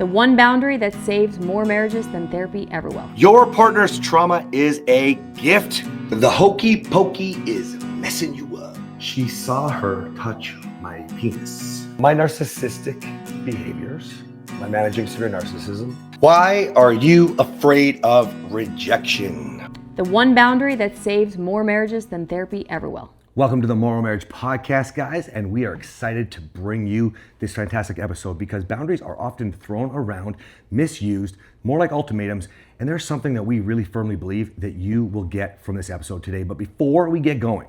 The one boundary that saves more marriages than therapy ever will. Your partner's trauma is a gift. The hokey pokey is messing you up. She saw her touch my penis. My narcissistic behaviors. My managing severe narcissism. Why are you afraid of rejection? The one boundary that saves more marriages than therapy ever will. Welcome to the Morrow Marriage podcast, guys, and we are excited to bring you this fantastic episode because boundaries are often thrown around, misused, more like ultimatums, and there's something that we really firmly believe that you will get from this episode today. But before we get going,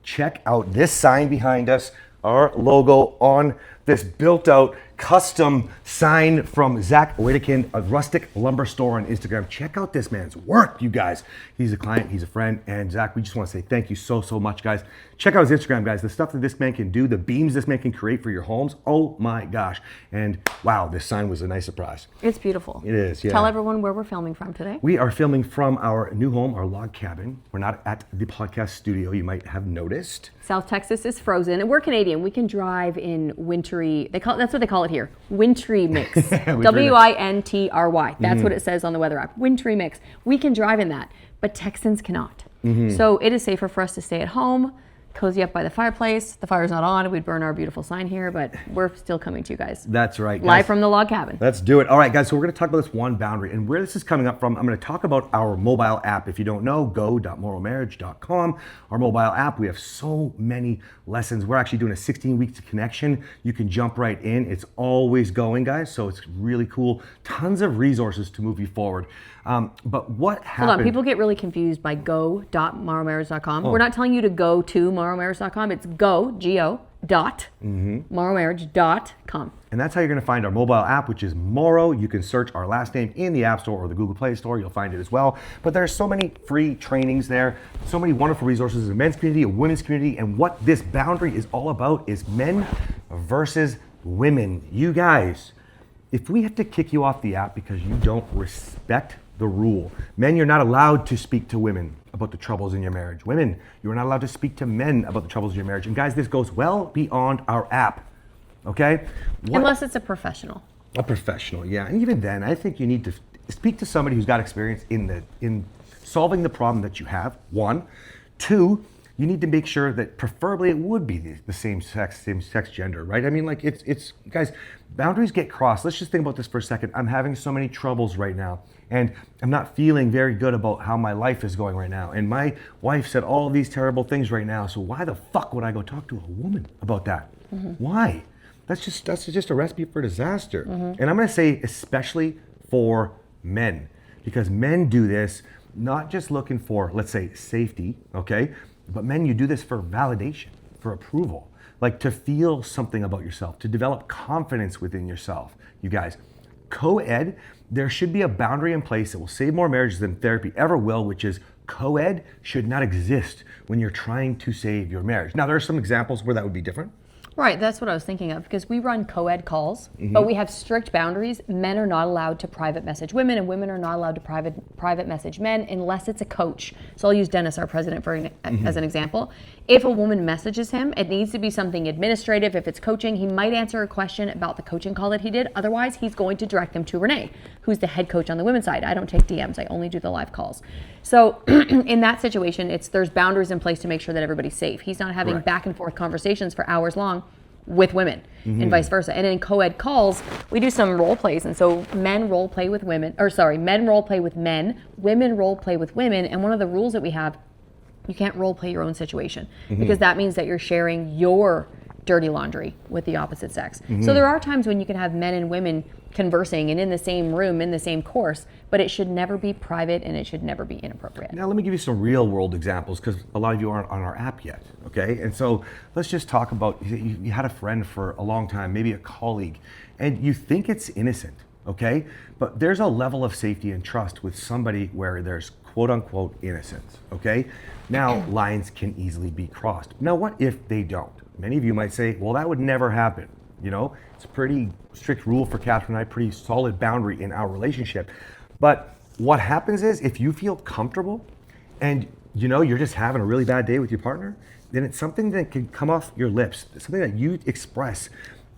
check out this sign behind us, our logo on this built-out custom sign from Zach Whittakin, a rustic lumber store on Instagram. Check out this man's work, you guys. He's a client, he's a friend, and Zach, we just want to say thank you so much, guys. Check out his Instagram, guys. The stuff that this man can do, the beams this man can create for your homes, oh my gosh. And wow, this sign was a nice surprise. It's beautiful. It is, yeah. Tell everyone where we're filming from today. We are filming from our new home, our log cabin. We're not at the podcast studio, you might have noticed. South Texas is frozen, and we're Canadian. We can drive in wintry, that's what they call it here, wintry mix. W-I-N-T-R-Y. That's what it says on the weather app, wintry mix. We can drive in that, but Texans cannot. So it is safer for us to stay at home, cozy up by the fireplace. The fire's not on, we'd burn our beautiful sign here, but we're still coming to you guys. That's right, guys. Live from the log cabin. Let's do it. All right, guys, so we're gonna talk about this one boundary, and where this is coming up from, I'm gonna talk about our mobile app. If you don't know, go.morrowmarriage.com. Our mobile app, we have so many lessons. We're actually doing a 16-week connection. You can jump right in. It's always going, guys, so it's really cool. Tons of resources to move you forward. But what happened? Hold on, people get really confused by go.morrowmarriage.com. We're not telling you to go to morrowmarriage.com. It's go, G-O, dot, morrowmarriage.com. And that's how you're gonna find our mobile app, which is Morrow. You can search our last name in the App Store or the Google Play Store. You'll find it as well. But there's so many free trainings there, so many wonderful resources, a men's community, a women's community, and what this boundary is all about is men versus women. You guys, if we have to kick you off the app because you don't respect the rule. Men, you're not allowed to speak to women about the troubles in your marriage. Women, you're not allowed to speak to men about the troubles in your marriage. And guys, this goes well beyond our app, okay? Unless it's a professional. A professional, yeah. And even then, I think you need to speak to somebody who's got experience in solving the problem that you have, one. Two, you need to make sure that preferably it would be the same sex gender, right? I mean, like it's guys, boundaries get crossed. Let's just think about this for a second. I'm having so many troubles right now, and I'm not feeling very good about how my life is going right now. And my wife said all these terrible things right now. So why the fuck would I go talk to a woman about that? Why? That's just a recipe for disaster. And I'm gonna say especially for men, because men do this not just looking for, let's say, safety, okay? But men, you do this for validation, for approval, like to feel something about yourself, to develop confidence within yourself. You guys, Coed, there should be a boundary in place that will save more marriages than therapy ever will, which is Coed should not exist when you're trying to save your marriage. Now, there are some examples where that would be different. Right, that's what I was thinking of, because we run co-ed calls, but we have strict boundaries. Men are not allowed to private message women, and women are not allowed to private message men unless it's a coach. So I'll use Dennis, our president, as an example. If a woman messages him, it needs to be something administrative. If it's coaching, he might answer a question about the coaching call that he did. Otherwise, he's going to direct them to Renee, who's the head coach on the women's side. I don't take DMs, I only do the live calls. So in that situation, there's boundaries in place to make sure that everybody's safe. He's not having back and forth conversations for hours long with women and vice versa. And in co-ed calls, we do some role plays. And so men role play with men role play with men, women role play with women. And one of the rules that we have, you can't role play your own situation because that means that you're sharing your dirty laundry with the opposite sex. So there are times when you can have men and women conversing and in the same room, in the same course, but it should never be private and it should never be inappropriate. Now let me give you some real world examples because a lot of you aren't on our app yet, okay? And so let's just talk about, you had a friend for a long time, maybe a colleague, and you think it's innocent, okay? But there's a level of safety and trust with somebody where there's quote unquote innocence, okay? Now lines can easily be crossed. Now what if they don't? Many of you might say, well, that would never happen. You know, it's a pretty strict rule for Kathryn and I, pretty solid boundary in our relationship. But what happens is if you feel comfortable and you know you're just having a really bad day with your partner, then it's something that can come off your lips, something that you express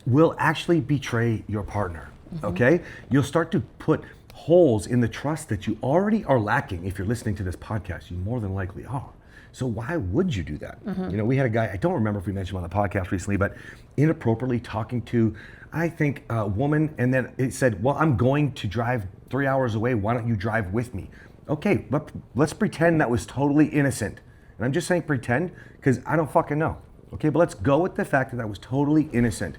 will actually betray your partner. okay? You'll start to put holes in the trust that you already are lacking. If you're listening to this podcast, you more than likely are. So why would you do that? You know, we had a guy, I don't remember if we mentioned him on the podcast recently, but inappropriately talking to, I think, a woman, and then it said, well, I'm going to drive 3 hours away. Why don't you drive with me? Okay, but let's pretend that was totally innocent. And I'm just saying pretend because I don't fucking know. Okay, but let's go with the fact that that was totally innocent.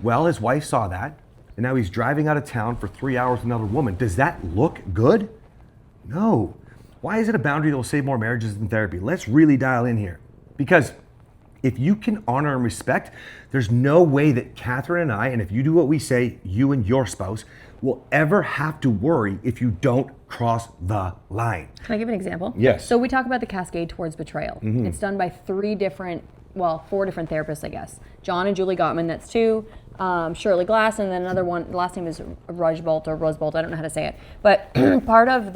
Well, his wife saw that, and now he's driving out of town for 3 hours with another woman. Does that look good? No. Why is it a boundary that will save more marriages than therapy? Let's really dial in here. Because if you can honor and respect, there's no way that Kathryn and I, and if you do what we say, you and your spouse, will ever have to worry if you don't cross the line. Can I give an example? Yes. So we talk about the cascade towards betrayal. It's done by four different therapists, I guess. John and Julie Gottman, that's two. Shirley Glass, and then another one, the last name is Rosebolt, I don't know how to say it. But part of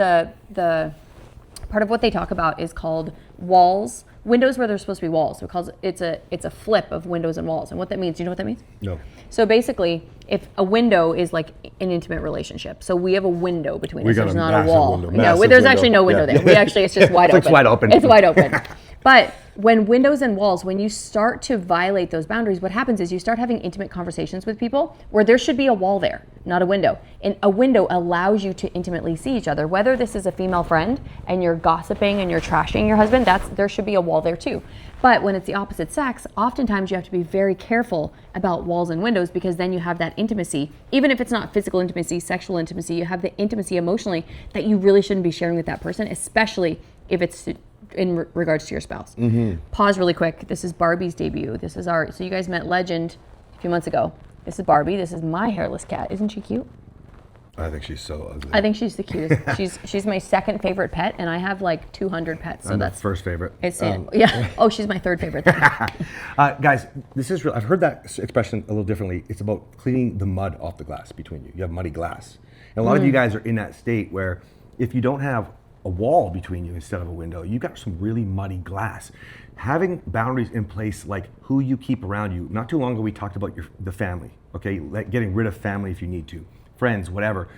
part of what they talk about is called walls, windows where there's supposed to be walls. So it's a flip of windows and walls. And what that means, do you know what that means? No. So basically, if a window is like an intimate relationship, so we have a window between us. There's not a wall. No, there's actually no window there. It's just wide open. It's wide open. It's wide open. But when windows and walls, when you start to violate those boundaries, what happens is you start having intimate conversations with people where there should be a wall there, not a window. And a window allows you to intimately see each other. Whether this is a female friend and you're gossiping and you're trashing your husband, there should be a wall there too. But when it's the opposite sex, oftentimes you have to be very careful about walls and windows because then you have that intimacy. Even if it's not physical intimacy, sexual intimacy, you have the intimacy emotionally that you really shouldn't be sharing with that person, especially if it's in regards to your spouse. Pause really quick. This is Barbie's debut. So you guys met Legend a few months ago. This is Barbie. This is my hairless cat. Isn't she cute? I think she's so ugly. I think she's the cutest. she's my second favorite pet, and I have like 200 pets. So that's first favorite. It's yeah. Oh, she's my third favorite. Guys, this is real. I've heard that expression a little differently. It's about cleaning the mud off the glass between you. You have muddy glass, and a lot of you guys are in that state where if you don't have a wall between you instead of a window, you got some really muddy glass. Having boundaries in place, like who you keep around you. Not too long ago, we talked about the family. Okay, getting rid of family if you need to. Friends, whatever.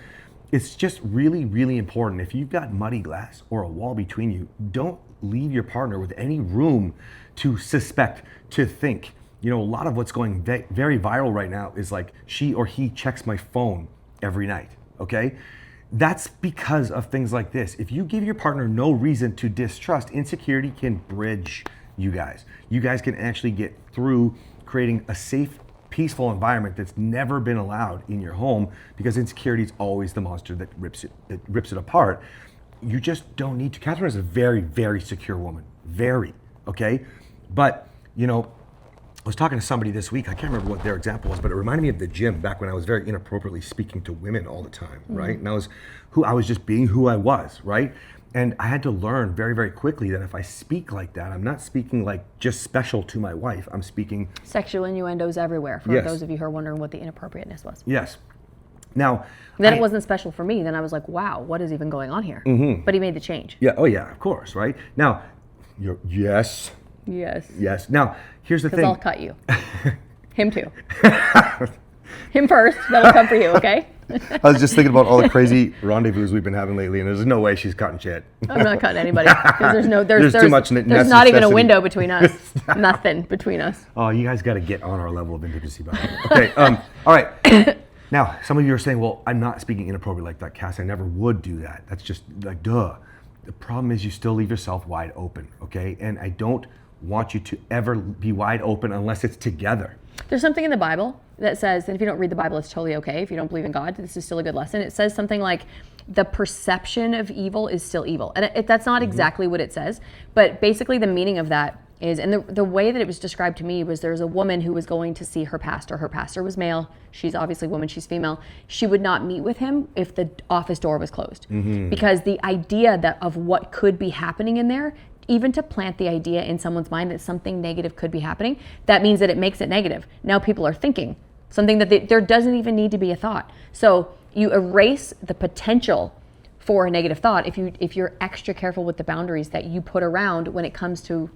It's just really, really important. If you've got muddy glass or a wall between you, don't leave your partner with any room to suspect, to think. You know, a lot of what's going very viral right now is like she or he checks my phone every night, okay? That's because of things like this. If you give your partner no reason to distrust, insecurity can bridge you guys. You guys can actually get through creating a safe, peaceful environment that's never been allowed in your home because insecurity is always the monster that rips it apart. You just don't need to. Kathryn is a very, very secure woman. Very, okay? But, you know, I was talking to somebody this week, I can't remember what their example was, but it reminded me of the gym back when I was very inappropriately speaking to women all the time, right? And I was just being who I was, right? And I had to learn very, very quickly that if I speak like that, I'm not speaking like just special to my wife, I'm speaking... Sexual innuendos everywhere, for those of you who are wondering what the inappropriateness was. Yes. Now... Then it wasn't special for me, then I was like, wow, what is even going on here? But he made the change. Yeah, oh yeah, of course, right? Now, yes. Now, here's the thing. Because I'll cut you. Him too. Him first, then we'll come for you, okay? I was just thinking about all the crazy rendezvous we've been having lately, and there's no way she's cutting shit. I'm not cutting anybody. Because there's too much there's not even a window between us. Nothing between us. Oh, you guys got to get on our level of intimacy, by the way. Okay, all right. Now, some of you are saying, well, I'm not speaking inappropriately like that, Cass. I never would do that. That's just like, duh. The problem is you still leave yourself wide open, okay? And I don't want you to ever be wide open unless it's together. There's something in the Bible that says that if you don't read the Bible, it's totally okay. If you don't believe in God, this is still a good lesson. It says something like, the perception of evil is still evil. And that's not exactly what it says, but basically the meaning of that is, and the way that it was described to me was there's a woman who was going to see her pastor. Her pastor was male. She's obviously a woman, she's female. She would not meet with him if the office door was closed. Because the idea of what could be happening in there, even to plant the idea in someone's mind that something negative could be happening, that means that it makes it negative. Now people are thinking something that there doesn't even need to be a thought. So you erase the potential for a negative thought if you're extra careful with the boundaries that you put around when it comes to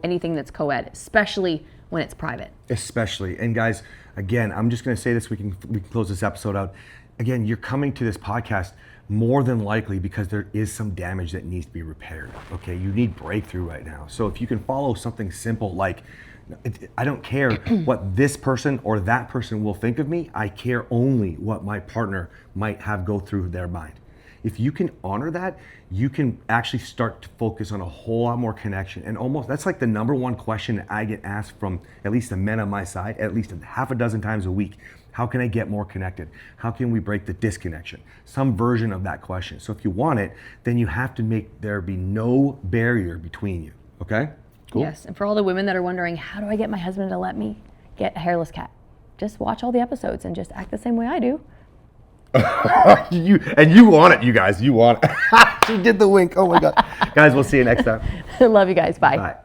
anything that's co-ed, especially when it's private. Especially. And guys, again, I'm just going to say this, we can close this episode out. Again, you're coming to this podcast more than likely because there is some damage that needs to be repaired. Okay, you need breakthrough right now. So if you can follow something simple like, I don't care what this person or that person will think of me, I care only what my partner might have go through their mind. If you can honor that, you can actually start to focus on a whole lot more connection. And almost, that's like the number one question that I get asked from at least the men on my side, at least half a dozen times a week. How can I get more connected? How can we break the disconnection? Some version of that question. So if you want it, then you have to make there be no barrier between you, okay? Cool. Yes, and for all the women that are wondering, how do I get my husband to let me get a hairless cat? Just watch all the episodes and just act the same way I do. you want it, you guys. You want it. She did the wink. Oh my God. Guys, we'll see you next time. Love you guys. Bye. Bye.